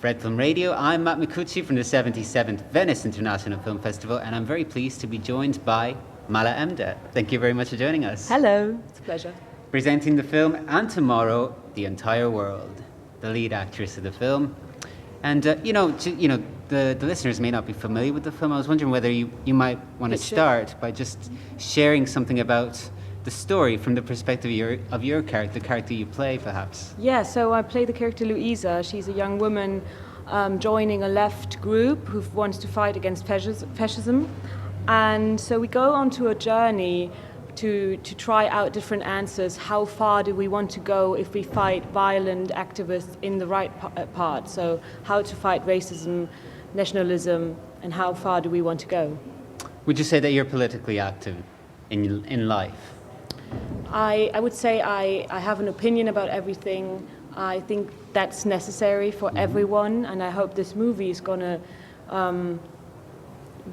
Fred Film Radio. I'm Matt Micucci from the 77th Venice International Film Festival, and I'm very pleased to be joined by Mala Emde. Thank you very much for joining us. Hello, it's a pleasure. Presenting the film And Tomorrow, The Entire World, the lead actress of the film. And, the listeners may not be familiar with the film. I was wondering whether you might want to start by just sharing something about the story from the perspective of your character, the character you play, perhaps. Yeah, so I play the character Louisa. She's a young woman joining a left group who wants to fight against fascism. And so we go onto a journey to try out different answers. How far do we want to go if we fight violent activists in the right part? So how to fight racism, nationalism, and how far do we want to go? Would you say that you're politically active in life? I would say I have an opinion about everything. I think that's necessary for everyone, and I hope this movie is going to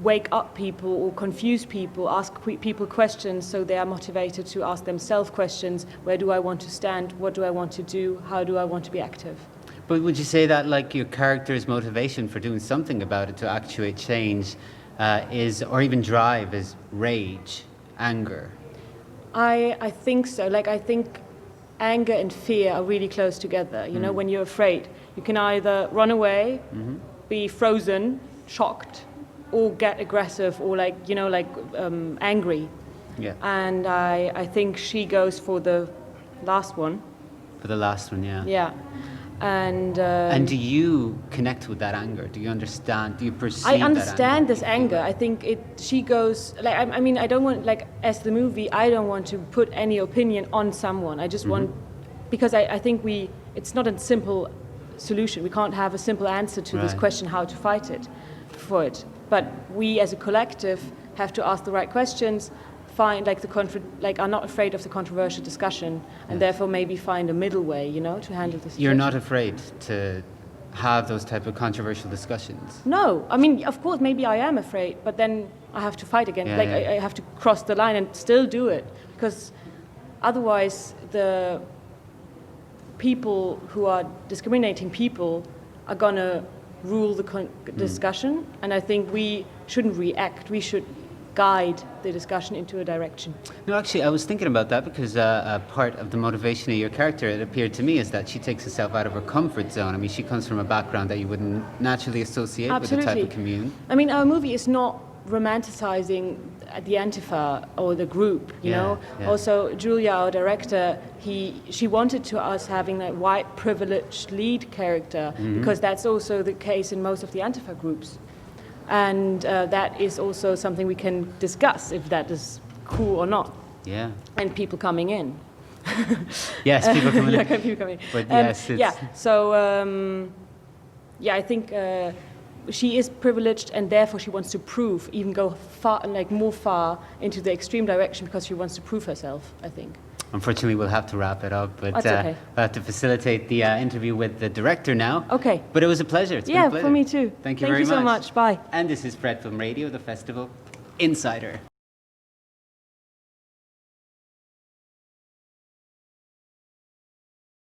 wake up people or confuse people, ask people questions so they are motivated to ask themselves questions. Where do I want to stand? What do I want to do? How do I want to be active? But would you say that like your character's motivation for doing something about it to actuate change or even drive is rage, anger? I think so. I think anger and fear are really close together. You know, when you're afraid, you can either run away, be frozen, shocked, or get aggressive or angry. Yeah. And I think she goes for the last one. For the last one, yeah. Yeah. And do you connect with that anger? Do you understand? Do you perceive I understand that anger? this anger. I think she goes I don't want as the movie. I don't want to put any opinion on someone. I just want because I think it's not a simple solution. We can't have a simple answer to this question how to fight it for it. But we as a collective have to ask the right questions. Find are not afraid of the controversial discussion, and therefore maybe find a middle way, to handle the situation. You're not afraid to have those type of controversial discussions? No, I mean, of course, maybe I am afraid, but then I have to fight again. I have to cross the line and still do it, because otherwise the people who are discriminating people are gonna rule the discussion, and I think we shouldn't react. We should guide the discussion into a direction. No, actually, I was thinking about that because part of the motivation of your character, it appeared to me, is that she takes herself out of her comfort zone. I mean, she comes from a background that you wouldn't naturally associate with the type of commune. I mean, our movie is not romanticizing the Antifa or the group, you know. Yeah. Also, Julia, our director, she wanted to us having a white privileged lead character because that's also the case in most of the Antifa groups. And that is also something we can discuss if that is cool or not. Yeah. And people coming in. Yes, people coming in. People coming in. But yes, it's... Yeah. So I think she is privileged, and therefore she wants to prove, even go far, more far into the extreme direction, because she wants to prove herself, I think. Unfortunately, we'll have to wrap it up, but That's okay. I'll have to facilitate the interview with the director now. Okay. But it was a pleasure. It's been a pleasure. For me too. Thank you very much. Thank you so much. Bye. And this is Fred Film Radio, the festival insider.